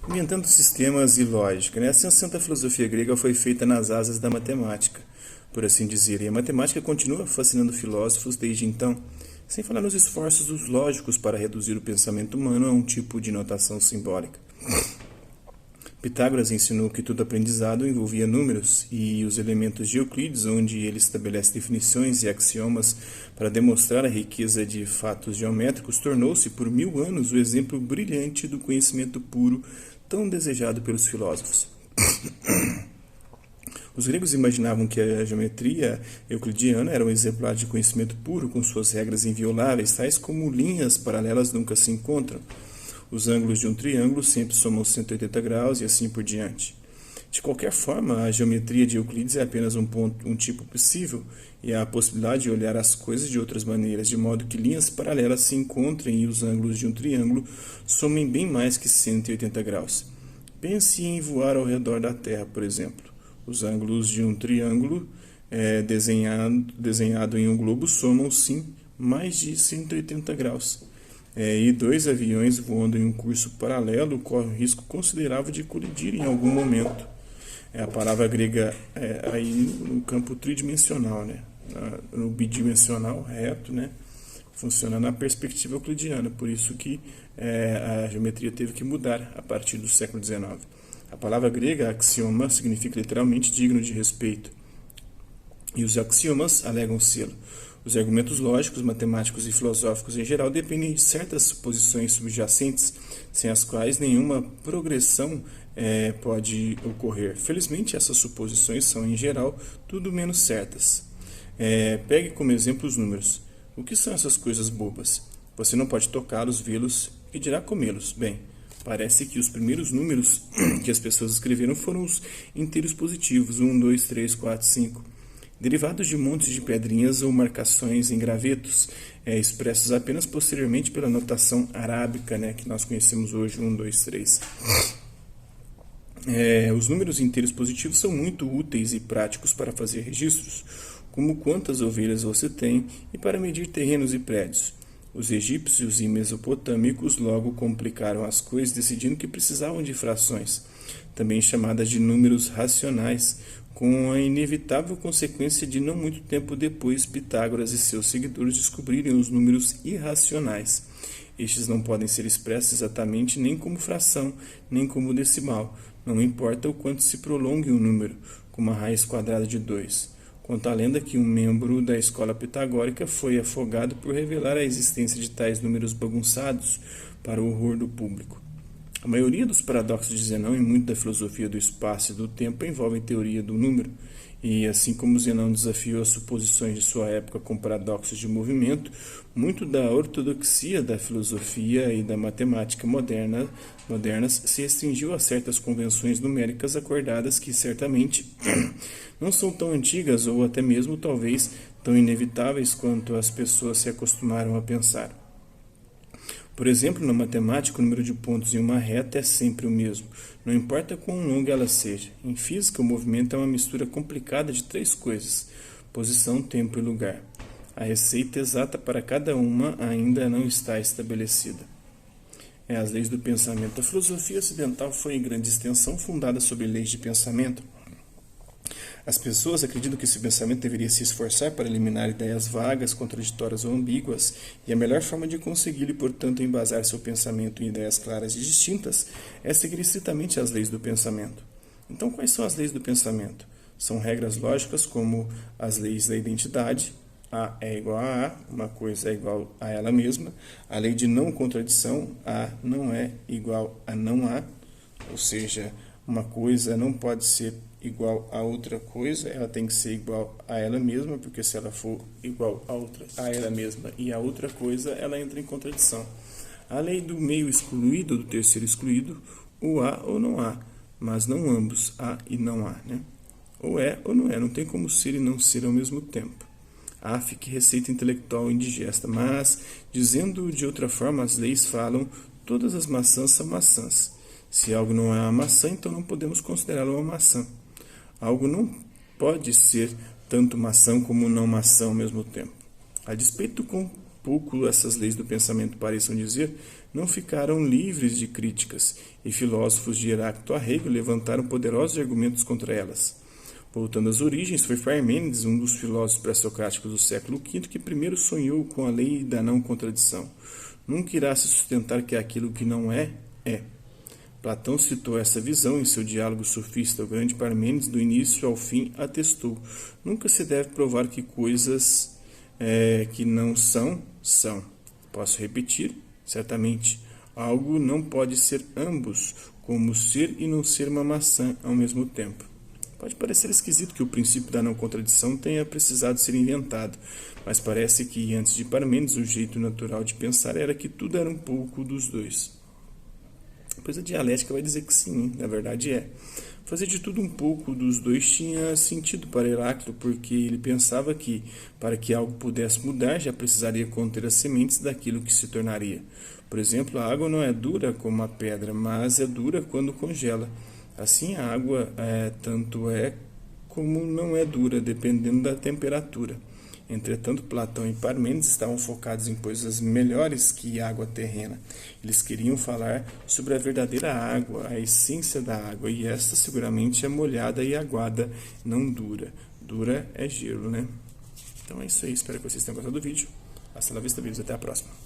Inventando sistemas e lógica, né? A santa filosofia grega foi feita nas asas da matemática, por assim dizer, e a matemática continua fascinando filósofos desde então, sem falar nos esforços dos lógicos para reduzir o pensamento humano a um tipo de notação simbólica. Pitágoras ensinou que todo aprendizado envolvia números, e os elementos de Euclides, onde ele estabelece definições e axiomas para demonstrar a riqueza de fatos geométricos, tornou-se por 1000 anos o exemplo brilhante do conhecimento puro tão desejado pelos filósofos. Os gregos imaginavam que a geometria euclidiana era um exemplar de conhecimento puro, com suas regras invioláveis, tais como linhas paralelas nunca se encontram. Os ângulos de um triângulo sempre somam 180 graus e assim por diante. De qualquer forma, a geometria de Euclides é apenas um tipo possível, e há a possibilidade de olhar as coisas de outras maneiras, de modo que linhas paralelas se encontrem e os ângulos de um triângulo somem bem mais que 180 graus. Pense em voar ao redor da Terra, por exemplo. Os ângulos de um triângulo desenhado em um globo somam, sim, mais de 180 graus. E dois aviões voando em um curso paralelo correm um risco considerável de colidir em algum momento. A palavra grega aí no campo tridimensional, né? No bidimensional, reto, né? Funciona na perspectiva euclidiana, por isso que a geometria teve que mudar a partir do século XIX. A palavra grega axioma significa literalmente digno de respeito, e os axiomas alegam sê-lo. Os argumentos lógicos, matemáticos e filosóficos em geral dependem de certas suposições subjacentes, sem as quais nenhuma progressão pode ocorrer. Felizmente, essas suposições são, em geral, tudo menos certas. Pegue como exemplo os números. O que são essas coisas bobas? Você não pode tocá-los, vê-los e dirá comê-los. Bem, parece que os primeiros números que as pessoas escreveram foram os inteiros positivos, 1, 2, 3, 4, 5. Derivados de montes de pedrinhas ou marcações em gravetos, expressos apenas posteriormente pela notação arábica, né, que nós conhecemos hoje, 1, 2, 3. Os números inteiros positivos são muito úteis e práticos para fazer registros, como quantas ovelhas você tem e para medir terrenos e prédios. Os egípcios e mesopotâmicos logo complicaram as coisas, decidindo que precisavam de frações, também chamadas de números racionais, com a inevitável consequência de não muito tempo depois Pitágoras e seus seguidores descobrirem os números irracionais. Estes não podem ser expressos exatamente nem como fração, nem como decimal, não importa o quanto se prolongue um número, como a raiz quadrada de 2. Conta a lenda que um membro da escola pitagórica foi afogado por revelar a existência de tais números bagunçados para o horror do público. A maioria dos paradoxos de Zenão e muito da filosofia do espaço e do tempo envolvem teoria do número, e assim como Zenão desafiou as suposições de sua época com paradoxos de movimento, muito da ortodoxia da filosofia e da matemática modernas se restringiu a certas convenções numéricas acordadas que certamente não são tão antigas ou até mesmo talvez tão inevitáveis quanto as pessoas se acostumaram a pensar. Por exemplo, na matemática, o número de pontos em uma reta é sempre o mesmo, não importa quão longa ela seja. Em física, o movimento é uma mistura complicada de 3 coisas: posição, tempo e lugar. A receita exata para cada uma ainda não está estabelecida. As leis do pensamento. A filosofia ocidental foi, em grande extensão, fundada sobre leis de pensamento. As pessoas acreditam que esse pensamento deveria se esforçar para eliminar ideias vagas, contraditórias ou ambíguas, e a melhor forma de consegui-lo e, portanto, embasar seu pensamento em ideias claras e distintas é seguir estritamente as leis do pensamento. Então, quais são as leis do pensamento? São regras lógicas como as leis da identidade, A é igual a A, uma coisa é igual a ela mesma, a lei de não contradição, A não é igual a não A, ou seja, uma coisa não pode ser igual a outra coisa, ela tem que ser igual a ela mesma, porque se ela for igual a ela mesma e a outra coisa, ela entra em contradição. A lei do meio excluído, do terceiro excluído, o há ou não há, mas não ambos, há e não há, né? Ou é ou não é, não tem como ser e não ser ao mesmo tempo. Que receita intelectual indigesta, mas, dizendo de outra forma, as leis falam, todas as maçãs são maçãs. Se algo não é uma maçã, então não podemos considerá-lo uma maçã. Algo não pode ser tanto maçã como não maçã ao mesmo tempo. A despeito do quão pouco essas leis do pensamento pareçam dizer, não ficaram livres de críticas, e filósofos de Heráclito a Rego levantaram poderosos argumentos contra elas. Voltando às origens, foi Parmênides, um dos filósofos pré-socráticos do século V, que primeiro sonhou com a lei da não contradição. Nunca irá se sustentar que aquilo que não é, é. Platão citou essa visão em seu diálogo sofista. O grande Parmênides, do início ao fim, atestou. Nunca se deve provar que coisas que não são, são. Posso repetir? Certamente. Algo não pode ser ambos, como ser e não ser uma maçã ao mesmo tempo. Pode parecer esquisito que o princípio da não contradição tenha precisado ser inventado, mas parece que, antes de Parmênides, o jeito natural de pensar era que tudo era um pouco dos dois. Pois a dialética vai dizer que sim, na verdade é. Fazer de tudo um pouco dos dois tinha sentido para Heráclito, porque ele pensava que, para que algo pudesse mudar, já precisaria conter as sementes daquilo que se tornaria. Por exemplo, a água não é dura como a pedra, mas é dura quando congela. Assim, a água tanto é como não é dura, dependendo da temperatura. Entretanto, Platão e Parmênides estavam focados em coisas melhores que água terrena. Eles queriam falar sobre a verdadeira água, a essência da água, e esta seguramente é molhada e aguada, não dura. Dura é gelo, né? Então é isso aí, espero que vocês tenham gostado do vídeo. Hasta la vista, amigos, até a próxima.